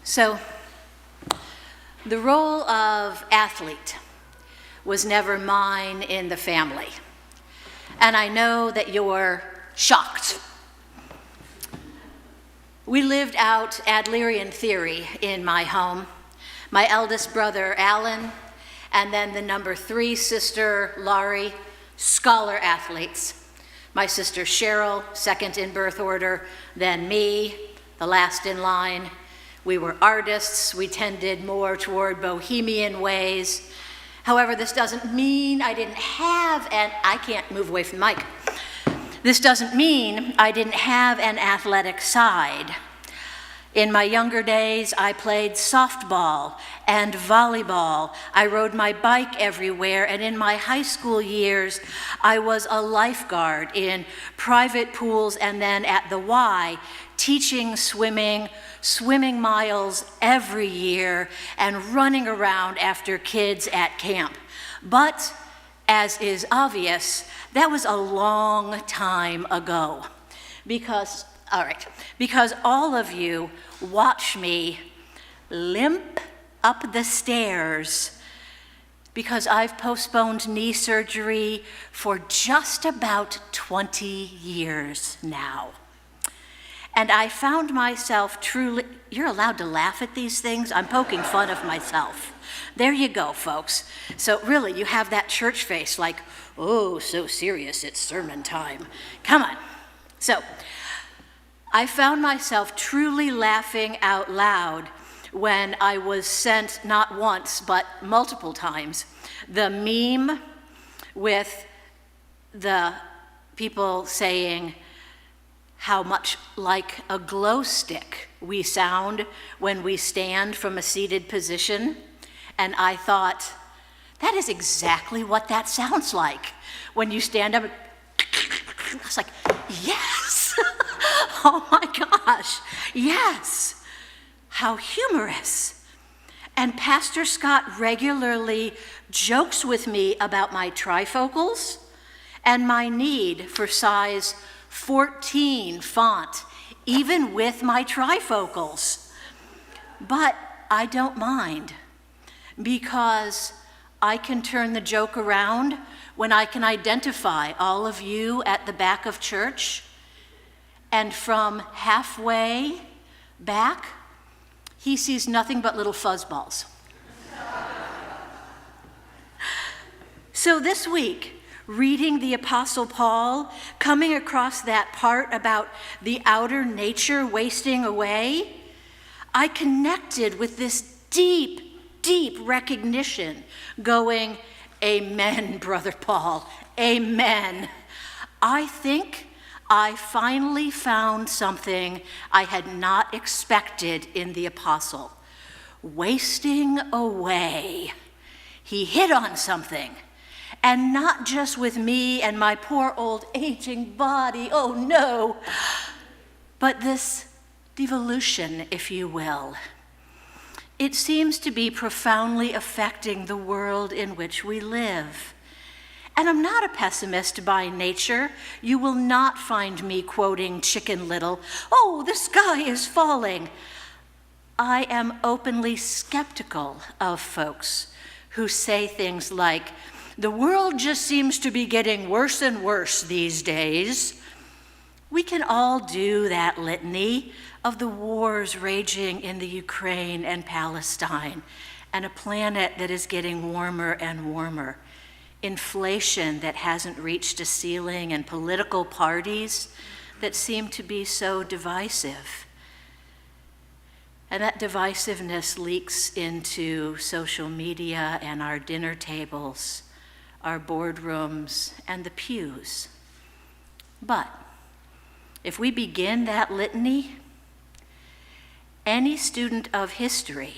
So, the role of athlete was never mine in the family. And I know that you're shocked. We lived out Adlerian theory in my home. My eldest brother, Alan, and then the number 3 sister, Laurie, scholar athletes. My sister Cheryl, second in birth order, then me, the last in line. We were artists. We tended more toward bohemian ways. However, this doesn't mean I didn't have I can't move away from the mic. This doesn't mean I didn't have an athletic side. In my younger days, I played softball and volleyball. I rode my bike everywhere, and in my high school years, I was a lifeguard in private pools and then at the Y, teaching swimming miles every year, and running around after kids at camp. But, as is obvious, that was a long time ago. Because all of you watch me limp up the stairs because I've postponed knee surgery for just about 20 years now. And I found myself truly, you're allowed to laugh at these things? I'm poking fun of myself. There you go, folks. So really, you have that church face like, oh, so serious, it's sermon time. Come on. So, I found myself truly laughing out loud when I was sent not once, but multiple times, the meme with the people saying how much like a glow stick we sound when we stand from a seated position. And I thought, that is exactly what that sounds like. When you stand up, I was like, yes! Oh my gosh, yes! How humorous. And Pastor Scott regularly jokes with me about my trifocals and my need for size 14 font, even with my trifocals. But I don't mind, because I can turn the joke around when I can identify all of you at the back of church, and from halfway back, he sees nothing but little fuzzballs. So this week, reading the Apostle Paul, coming across that part about the outer nature wasting away, I connected with this deep, deep recognition going, amen, Brother Paul, amen. I think I finally found something I had not expected in the apostle. Wasting away. He hit on something. And not just with me and my poor old aging body, oh no, but this devolution, if you will. It seems to be profoundly affecting the world in which we live. And I'm not a pessimist by nature. You will not find me quoting Chicken Little, oh, the sky is falling. I am openly skeptical of folks who say things like, the world just seems to be getting worse and worse these days. We can all do that litany of the wars raging in the Ukraine and Palestine, and a planet that is getting warmer and warmer. Inflation that hasn't reached a ceiling, and political parties that seem to be so divisive. And that divisiveness leaks into social media and our dinner tables, our boardrooms, and the pews. But if we begin that litany, any student of history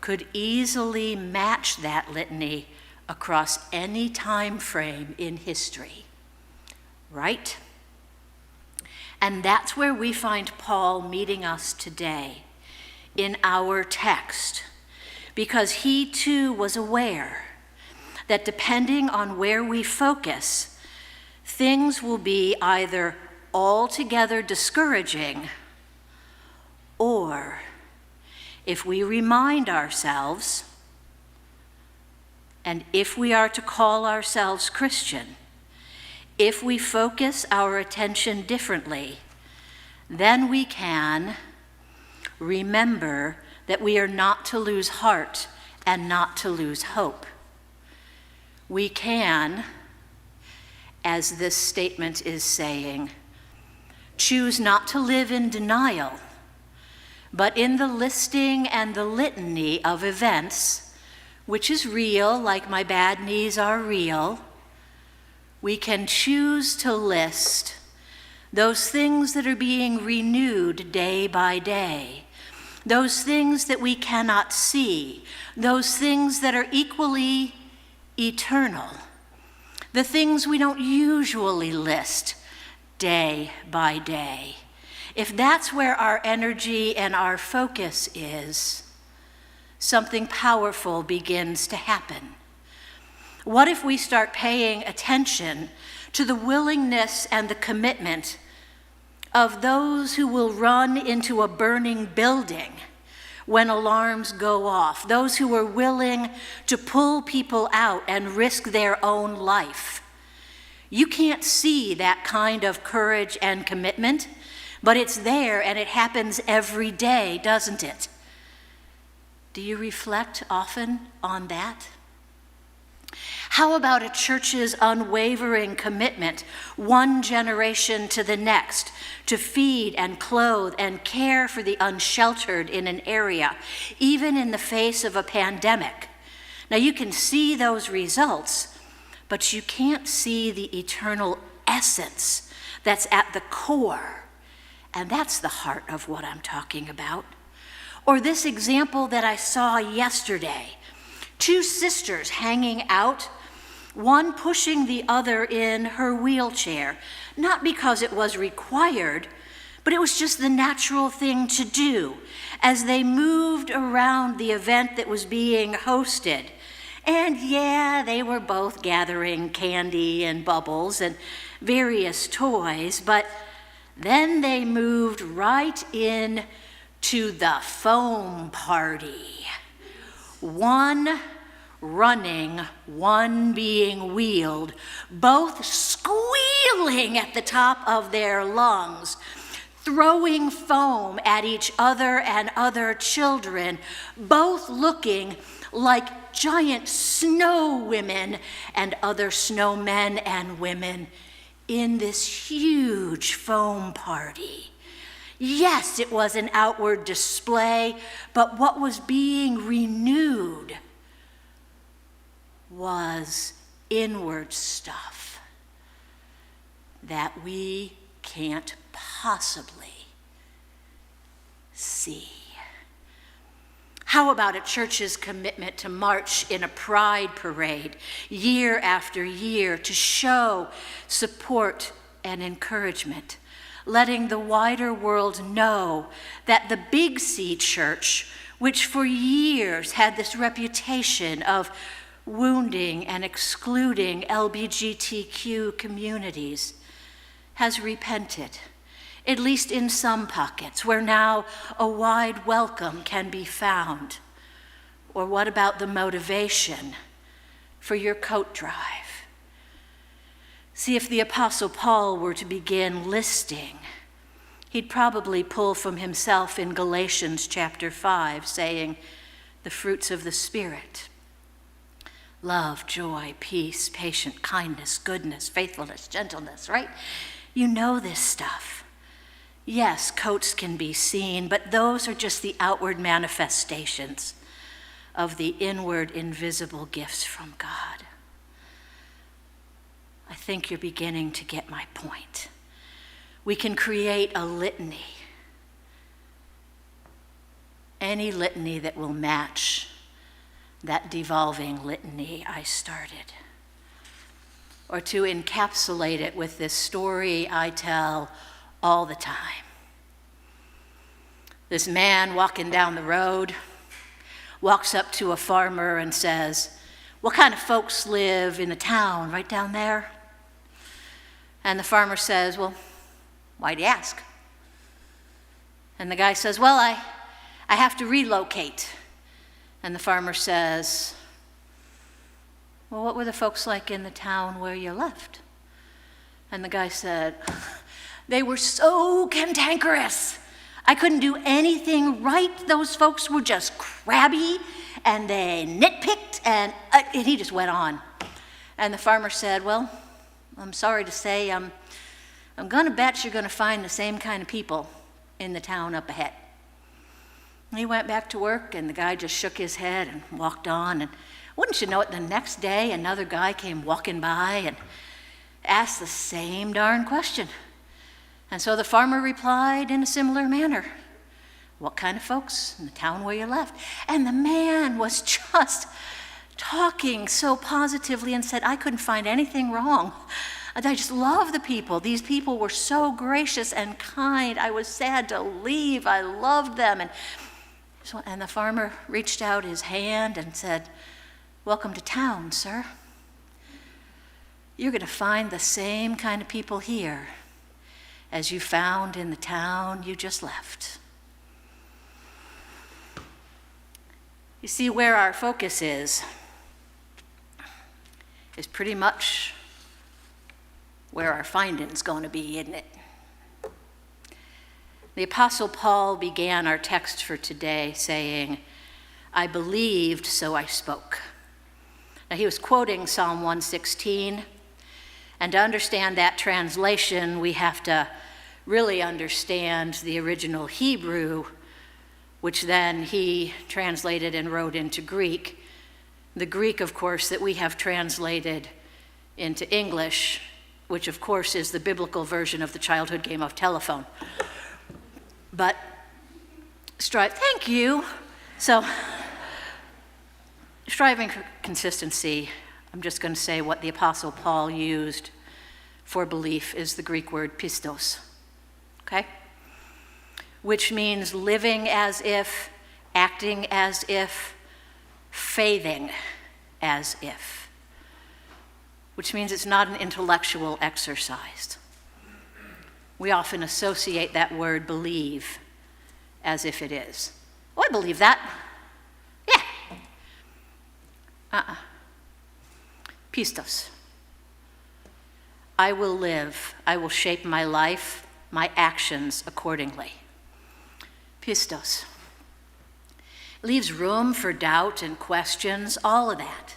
could easily match that litany across any time frame in history, right? And that's where we find Paul meeting us today in our text, because he too was aware that depending on where we focus, things will be either altogether discouraging or if we remind ourselves, and if we are to call ourselves Christian, if we focus our attention differently, then we can remember that we are not to lose heart and not to lose hope. We can, as this statement is saying, choose not to live in denial, but in the listing and the litany of events, which is real, like my bad knees are real, we can choose to list those things that are being renewed day by day, those things that we cannot see, those things that are equally eternal, the things we don't usually list day by day. If that's where our energy and our focus is, something powerful begins to happen. What if we start paying attention to the willingness and the commitment of those who will run into a burning building when alarms go off, those who are willing to pull people out and risk their own life? You can't see that kind of courage and commitment, but it's there and it happens every day, doesn't it? Do you reflect often on that? How about a church's unwavering commitment, one generation to the next, to feed and clothe and care for the unsheltered in an area, even in the face of a pandemic? Now, you can see those results, but you can't see the eternal essence that's at the core, and that's the heart of what I'm talking about. Or this example that I saw yesterday, two sisters hanging out, one pushing the other in her wheelchair, not because it was required, but it was just the natural thing to do as they moved around the event that was being hosted. And yeah, they were both gathering candy and bubbles and various toys, but then they moved right in to the foam party. One running, one being wheeled, both squealing at the top of their lungs, throwing foam at each other and other children, both looking like giant snow women and other snowmen and women in this huge foam party. Yes, it was an outward display, but what was being renewed was inward stuff that we can't possibly see. How about a church's commitment to march in a pride parade year after year to show support and encouragement, letting the wider world know that the Big C Church, which for years had this reputation of wounding and excluding LGBTQ communities, has repented, at least in some pockets, where now a wide welcome can be found. Or what about the motivation for your coat drive? See, if the Apostle Paul were to begin listing, he'd probably pull from himself in Galatians chapter 5, saying, the fruits of the Spirit: love, joy, peace, patience, kindness, goodness, faithfulness, gentleness, right? You know this stuff. Yes, coats can be seen, but those are just the outward manifestations of the inward, invisible gifts from God. I think you're beginning to get my point. We can create a litany, any litany that will match that devolving litany I started. Or to encapsulate it with this story I tell all the time. This man walking down the road walks up to a farmer and says, "What kind of folks live in the town right down there?" And the farmer says, "Well, why'd you ask?" And the guy says, "Well, I have to relocate. And the farmer says, well, what were the folks like in the town where you left? And the guy said, they were so cantankerous. I couldn't do anything right. Those folks were just crabby, and they nitpicked, and he just went on. And the farmer said, well, I'm sorry to say, I'm going to bet you're going to find the same kind of people in the town up ahead. And he went back to work, and the guy just shook his head and walked on. And wouldn't you know it, the next day, another guy came walking by and asked the same darn question. And so the farmer replied in a similar manner, what kind of folks in the town where you left? And the man was just talking so positively and said, I couldn't find anything wrong. I just love the people. These people were so gracious and kind. I was sad to leave. I loved them. And the farmer reached out his hand and said, welcome to town, sir. You're going to find the same kind of people here as you found in the town you just left. You see, where our focus is pretty much where our finding's going to be, isn't it? The Apostle Paul began our text for today saying, I believed, so I spoke. Now, he was quoting Psalm 116, and to understand that translation, we have to really understand the original Hebrew, which then he translated and wrote into Greek. The Greek, of course, that we have translated into English, which of course is the biblical version of the childhood game of telephone. But thank you. So, striving for consistency, I'm just going to say what the Apostle Paul used for belief is the Greek word pistos, okay? Which means living as if, acting as if, faithing as if. Which means it's not an intellectual exercise. We often associate that word believe as if it is. Oh, I believe that. Yeah. Pistos. I will live. I will shape my life, my actions accordingly. Pistos. Leaves room for doubt and questions, all of that.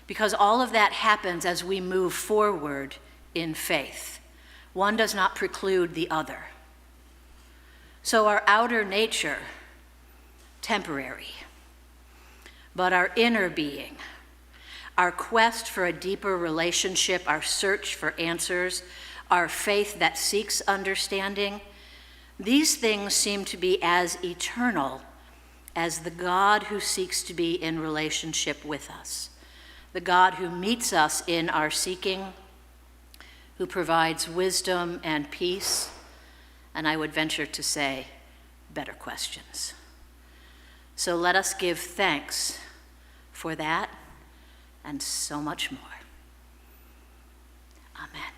Because all of that happens as we move forward in faith. One does not preclude the other. So our outer nature, temporary. But our inner being, our quest for a deeper relationship, our search for answers, our faith that seeks understanding, these things seem to be as eternal as the God who seeks to be in relationship with us, the God who meets us in our seeking, who provides wisdom and peace, and I would venture to say, better questions. So let us give thanks for that and so much more. Amen.